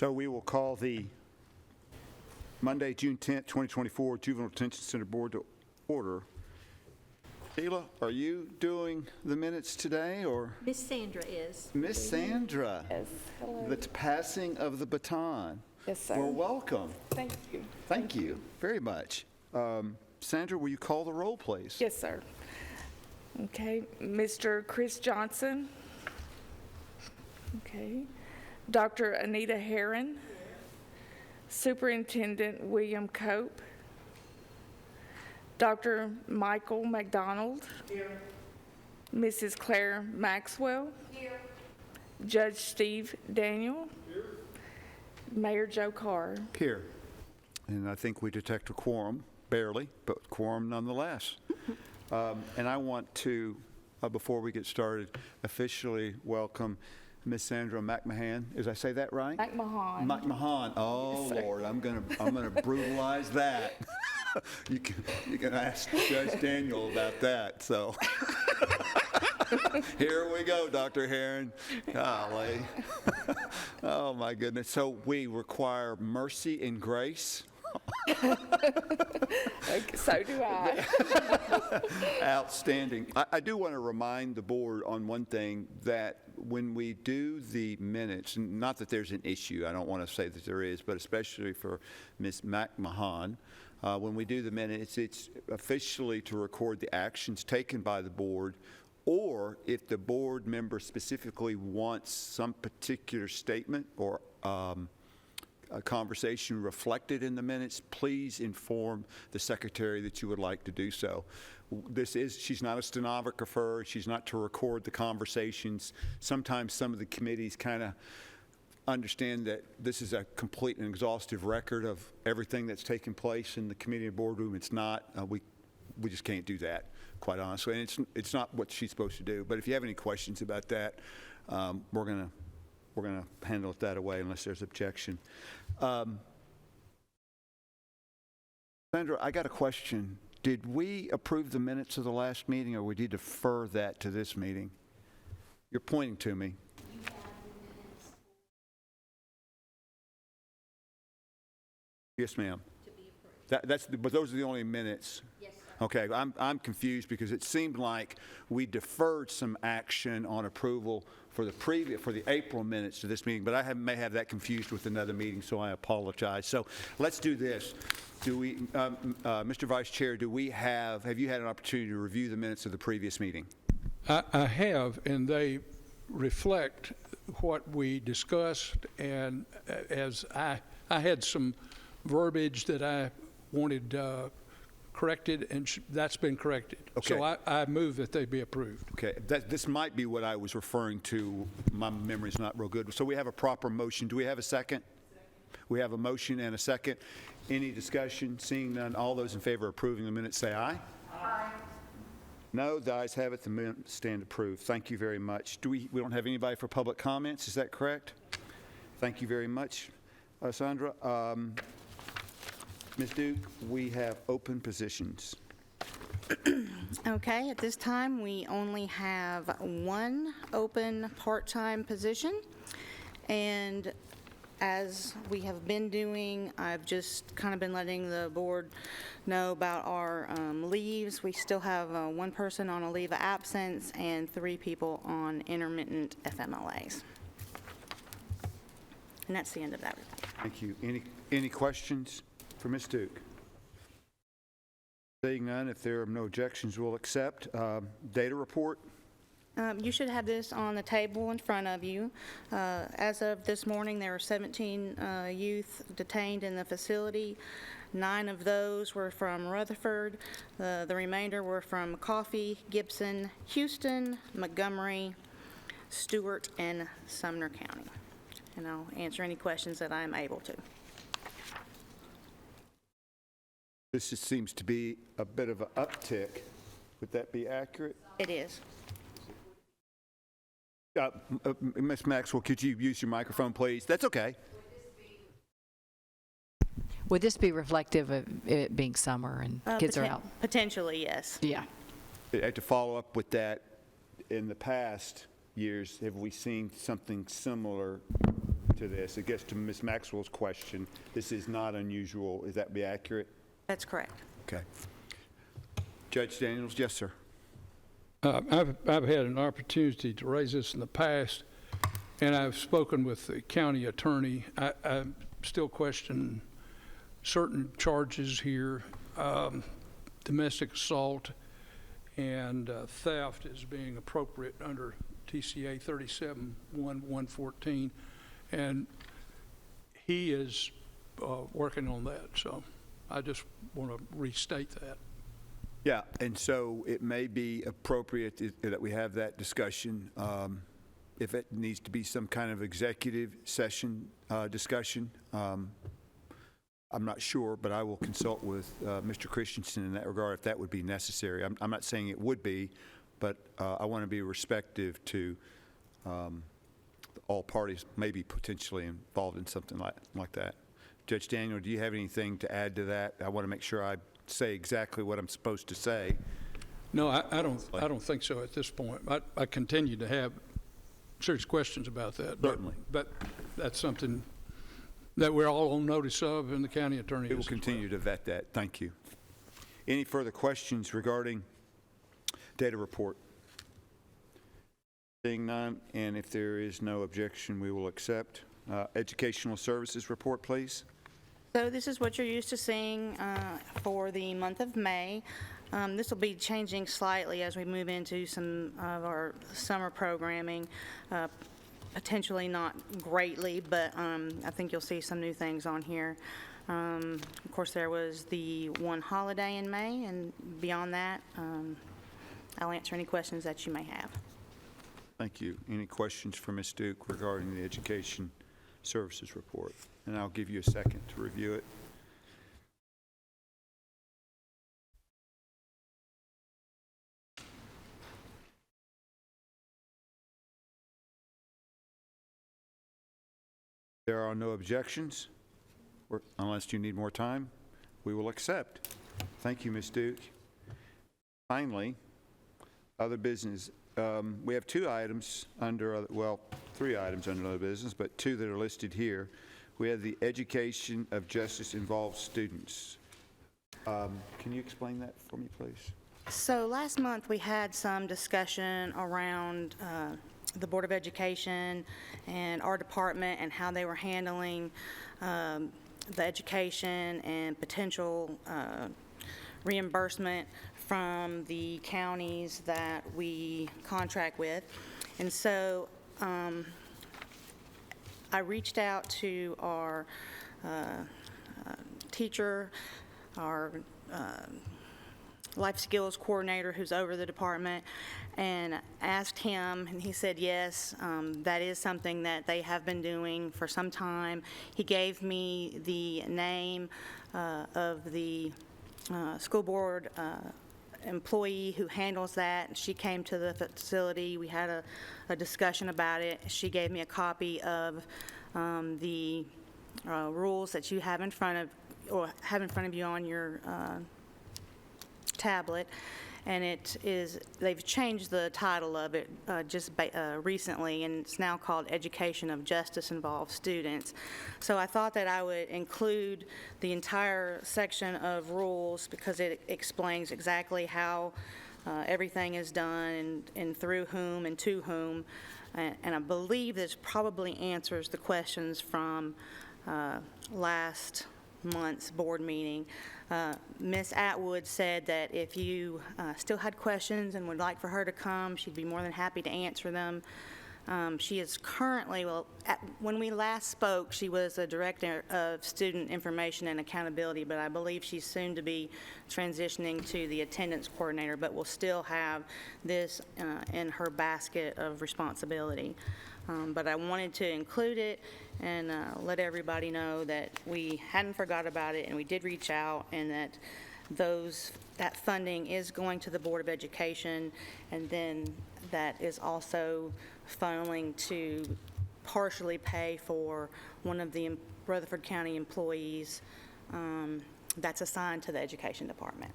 So we will call the Monday, June 10th, 2024 Juvenile Detention Center Board to order. Sheila, are you doing the minutes today, or? Miss Sandra is. Miss Sandra. Yes, hello. The passing of the baton. Yes, sir. Well, welcome. Thank you. Thank you very much. Sandra, will you call the roll, please? Yes, sir. Okay, Mr. Chris Johnson. Okay. Dr. Anita Herron. Superintendent William Cope. Dr. Michael McDonald. Here. Mrs. Claire Maxwell. Here. Judge Steve Daniel. Here. Mayor Joe Carr. Here. And I think we detect a quorum, barely, but quorum nonetheless. And I want to, before we get started, officially welcome Miss Sandra McMahon. Did I say that right? McMahon. McMahon. Oh, Yes, Lord, I'm gonna brutalize that. You can ask Judge Daniel about that. So here we go, Dr. Herron. Golly. Oh my goodness. So we require mercy and grace. So do I. Outstanding. I do want to remind the board on one thing, that when we do the minutes, and not that there's an issue, I don't want to say that there is, but especially for Ms. McMahon, when we do the minutes, it's officially to record the actions taken by the board, or if the board member specifically wants some particular statement or a conversation reflected in the minutes, please inform the secretary that you would like to do so. She's not a stenographer. She's not to record the conversations. Sometimes some of the committees kind of understand that this is a complete and exhaustive record of everything that's taken place in the committee and boardroom. It's not. We just can't do that, quite honestly. And it's not what she's supposed to do. But if you have any questions about that, we're gonna handle it that way unless there's objection. Sandra, I got a question. Did we approve the minutes of the last meeting, or would you defer that to this meeting? You're pointing to me. Yes, ma'am. But those are the only minutes. Yes, sir. Okay, I'm confused because it seemed like we deferred some action on approval for the April minutes to this meeting, but I may have that confused with another meeting, so I apologize. So let's do this. Do we, Mr. Vice Chair, have you had an opportunity to review the minutes of the previous meeting? I have, and they reflect what we discussed, and as I had some verbiage that I wanted corrected, and that's been corrected. Okay. So I move that they be approved. Okay, this might be what I was referring to. My memory's not real good. So we have a proper motion. Do we have a second? We have a motion and a second. Any discussion? Seeing none, all those in favor of approving the minutes say aye. Aye. No, the ayes have it. The minutes stand approved. Thank you very much. We don't have anybody for public comments, is that correct? Thank you very much, Sandra. Ms. Duke, we have open positions. Okay, at this time, we only have one open part-time position, and as we have been doing, I've just kind of been letting the board know about our leaves. We still have one person on a leave of absence and 3 people on intermittent FMLAs. And that's the end of that report. Thank you. Any questions for Ms. Duke? Seeing none, if there are no objections, we'll accept. Data report. You should have this on the table in front of you. As of this morning, there were 17 youth detained in the facility. 9 of those were from Rutherford. The remainder were from Coffee, Gibson, Houston, Montgomery, Stewart, and Sumner County. And I'll answer any questions that I am able to. This just seems to be a bit of an uptick. Would that be accurate? It is. Ms. Maxwell, could you use your microphone, please? That's okay. Would this be reflective of it being summer and kids are out? Potentially, yes. Yeah. To follow up with that, in the past years, have we seen something similar to this. I guess to Ms. Maxwell's question, this is not unusual. Is that be accurate? That's correct. Okay. Judge Daniels, yes, sir. I've had an opportunity to raise this in the past, and I've spoken with the county attorney. I still question certain charges here, domestic assault and theft as being appropriate under TCA 37-114, and he is working on that. So I just want to restate that. Yeah, and so it may be appropriate that we have that discussion. If it needs to be some kind of executive session discussion, I'm not sure, but I will consult with Mr. Christensen in that regard if that would be necessary. I'm not saying it would be, but I want to be respective to all parties maybe potentially involved in something like that. Judge Daniel, do you have anything to add to that? I want to make sure I say exactly what I'm supposed to say. No, I don't think so at this point. I continue to have serious questions about that. Certainly. But that's something that we're all on notice of, and the county attorney is We will as well. continue to vet that. Thank you. Any further questions regarding data report? Seeing none, and if there is no objection, we will accept. Educational services report, please. So this is what you're used to seeing for the month of May. This will be changing slightly as we move into some of our summer programming, potentially not greatly, but I think you'll see some new things on here. Of course, there was the one holiday in May, and beyond that, I'll answer any questions that you may have. Thank you. Any questions for Ms. Duke regarding the education services report? And I'll give you a second to review it. There are no objections, unless you need more time, we will accept. Thank you, Ms. Duke. Finally, other business. We have two items under, well, three items under other business, but two that are listed here. We have the education of justice involved students. Can you explain that for me, please? So last month, we had some discussion around the Board of Education and our department and how they were handling the education and potential reimbursement from the counties that we contract with. And so I reached out to our teacher, our life skills coordinator who's over the department, and asked him, and he said yes, that is something that they have been doing for some time. He gave me the name of the school board employee who handles that. She came to the facility. We had a discussion about it. She gave me a copy of the rules that you have in front of you on your tablet, and they've changed the title of it recently, and it's now called Education of Justice Involved Students. So I thought that I would include the entire section of rules because it explains exactly how everything is done and through whom and to whom, and I believe this probably answers the questions from last month's board meeting. Ms. Atwood said that if you still had questions and would like for her to come, she'd be more than happy to answer them. She is currently, when we last spoke, she was a director of student information and accountability, but I believe she's soon to be transitioning to the attendance coordinator, but will still have this in her basket of responsibility. But I wanted to include it and let everybody know that we hadn't forgot about it and we did reach out, and that that funding is going to the Board of Education, and then that is also funneling to partially pay for one of the Rutherford County employees that's assigned to the Education Department.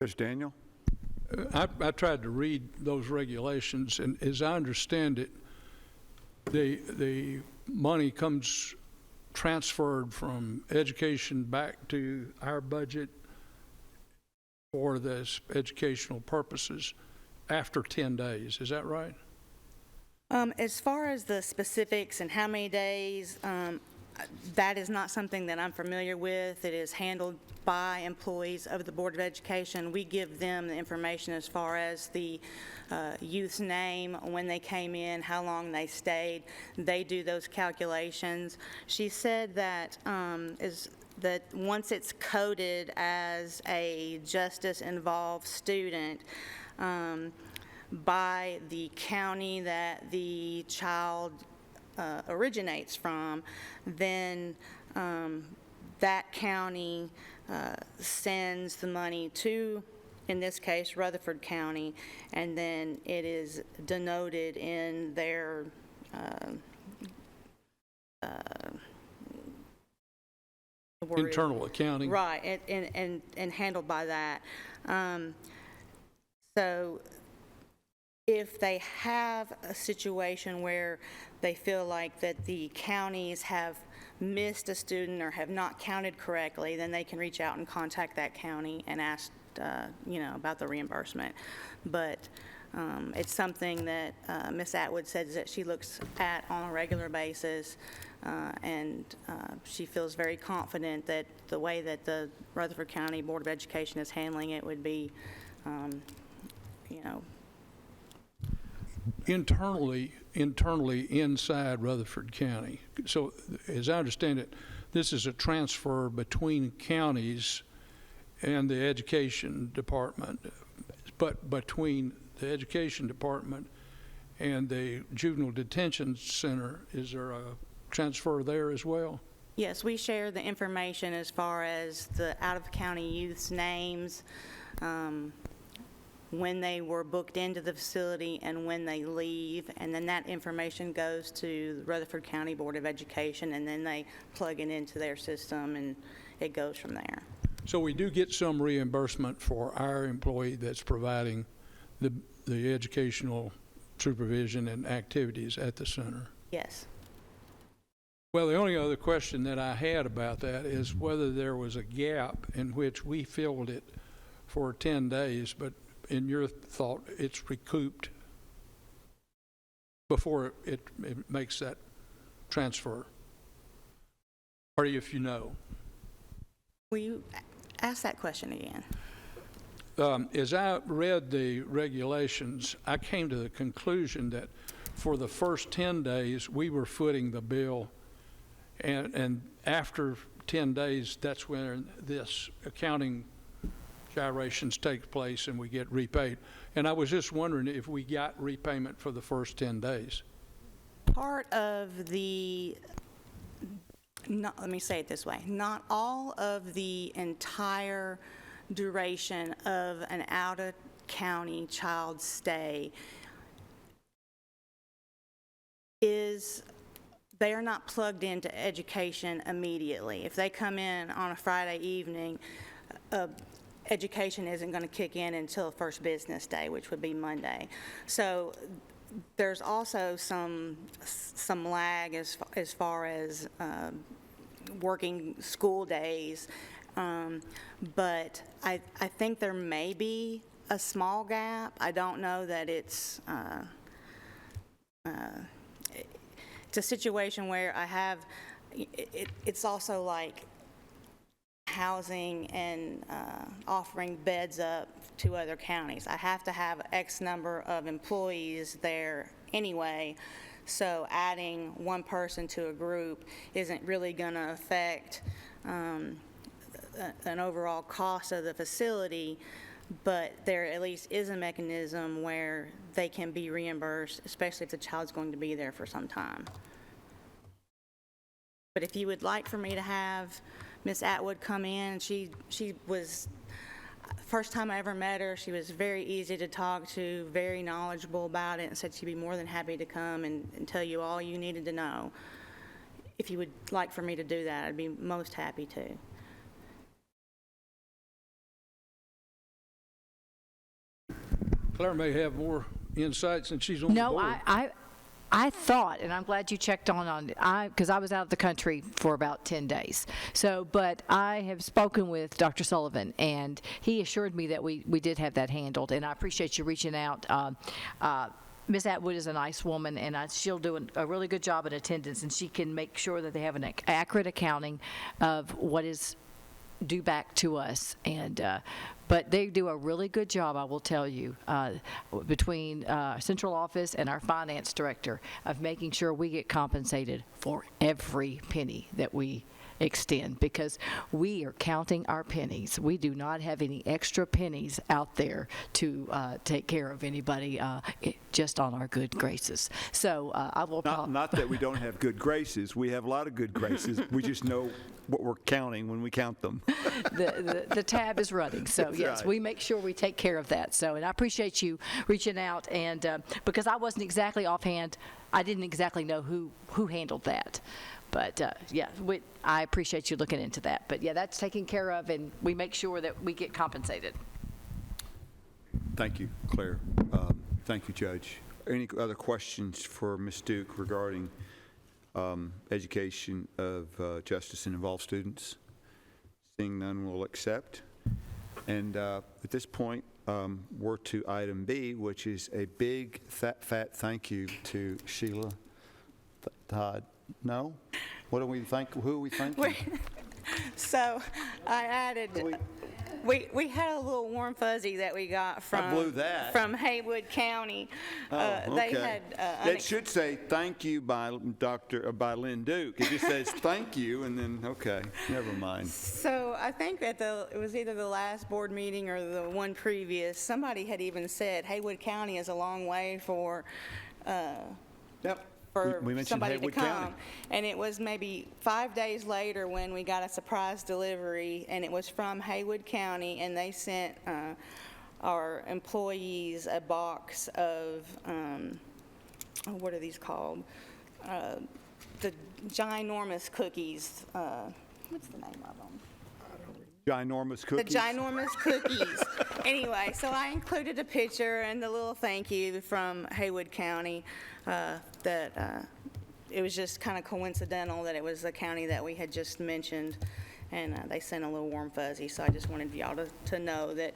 Judge Daniel? I tried to read those regulations, and as I understand it, the money comes transferred from education back to our budget for this educational purposes after 10 days. Is that right? As far as the specifics and how many days, that is not something that I'm familiar with. It is handled by employees of the Board of Education. We give them the information as far as the youth's name, when they came in, how long they stayed. They do those calculations. She said that that once it's coded as a justice-involved student, by the county that the child originates from, then that county sends the money to, in this case, Rutherford County, and then it is denoted in their Internal accounting. right, and handled by that. So if they have a situation where they feel like that the counties have missed a student or have not counted correctly, then they can reach out and contact that county and ask, about the reimbursement. But it's something that Ms. Atwood says that she looks at on a regular basis, and she feels very confident that the way that the Rutherford County Board of Education is handling it would be, Internally inside Rutherford County. So as I understand it, this is a transfer between counties and the education department, but between the education department and the juvenile detention center, is there a transfer there as well? yes, we share the information as far as the out-of-county youth's names, when they were booked into the facility and when they leave, and then that information goes to the Rutherford County Board of Education, and then they plug it into their system, and it goes from there. So we do get some reimbursement for our employee that's providing the educational supervision and activities at the center. Yes. Well, the only other question that I had about that is whether there was a gap in which we filled it for 10 days, but in your thought, it's recouped before it makes that transfer? Or if you know. Will you ask that question again? As I read the regulations, I came to the conclusion that for the first 10 days, we were footing the bill, and after 10 days, that's when this accounting gyrations take place and we get repaid. And I was just wondering if we got repayment for the first 10 days. Part of the, let me say it this way, not all of the entire duration of an out-of-county child's stay they are not plugged into education immediately. If they come in on a Friday evening, education isn't going to kick in until the first business day, which would be Monday. So there's also some lag as far as working school days, but I think there may be a small gap. I don't know that it's a situation where I have, it's also like housing and offering beds up to other counties. I have to have X number of employees there anyway, so adding one person to a group isn't really going to affect an overall cost of the facility, but there at least is a mechanism where they can be reimbursed, especially if the child's going to be there for some time. But if you would like for me to have Ms. Atwood come in, she was, first time I ever met her, she was very easy to talk to, very knowledgeable about it, and said she'd be more than happy to come and tell you all you needed to know. If you would like for me to do that, I'd be most happy to. Claire may have more insights since she's on the No, board. I thought, and I'm glad you checked on because I was out of the country for about 10 days. So, but I have spoken with Dr. Sullivan, and he assured me that we did have that handled, and I appreciate you reaching out. Ms. Atwood is a nice woman, and she'll do a really good job in attendance, and she can make sure that they have an accurate accounting of what is due back to us. And but they do a really good job, I will tell you, between central office and our finance director, of making sure we get compensated for every penny that we extend, because we are counting our pennies. We do not have any extra pennies out there to take care of anybody, just on our good graces. So I will. Not that we don't have good graces. We have a lot of good graces. We just know what we're counting when we count them. The tab is running. So That's yes, right. we make sure we take care of that. So, and I appreciate you reaching out, and because I wasn't exactly offhand, I didn't exactly know who handled that. But yeah, I appreciate you looking into that. But yeah, that's taken care of, and we make sure that we get compensated. Thank you, Claire. Thank you, Judge. Any other questions for Ms. Duke regarding education of justice and involved students? Seeing none, we'll accept. And at this point, we're to item B, which is a big, fat thank you to Sheila Todd. No? What do we thank? Who are we thanking? So I added, we had a little warm fuzzy that we got from Haywood County. They had. It should say thank you by by Lynn Duke. It just says thank you, and then okay, never mind. So I think it was either the last board meeting or the one previous, somebody had even said Haywood County is a long way for. Yep. For We mentioned somebody Haywood to come. County. And it was maybe 5 days later when we got a surprise delivery, and it was from Haywood County, and they sent our employees a box of, what are these called? The ginormous cookies. What's the name of them? Ginormous cookies. The ginormous cookies. Anyway, so I included a picture and the little thank you from Haywood County, that it was just kind of coincidental that it was the county that we had just mentioned, and they sent a little warm fuzzy. So I just wanted y'all to know that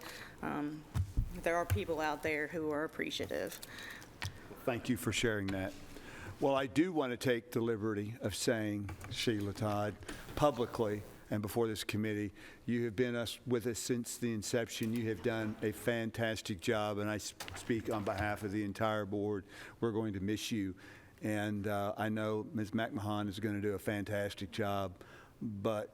there are people out there who are appreciative. Thank you for sharing that. Well, I do want to take the liberty of saying, Sheila Todd, publicly and before this committee, you have been with us since the inception. You have done a fantastic job, and I speak on behalf of the entire board. We're going to miss you, and I know Ms. McMahon is going to do a fantastic job, but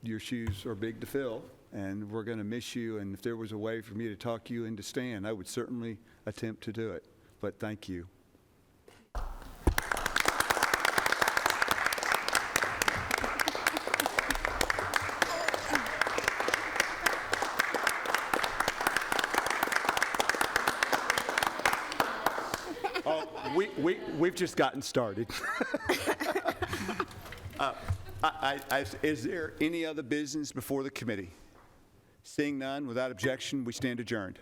your shoes are big to fill, and we're going to miss you, and if there was a way for me to talk you into staying, I would certainly attempt to do it, but thank you. We've just gotten started. Is there any other business before the committee? Seeing none, without objection, we stand adjourned.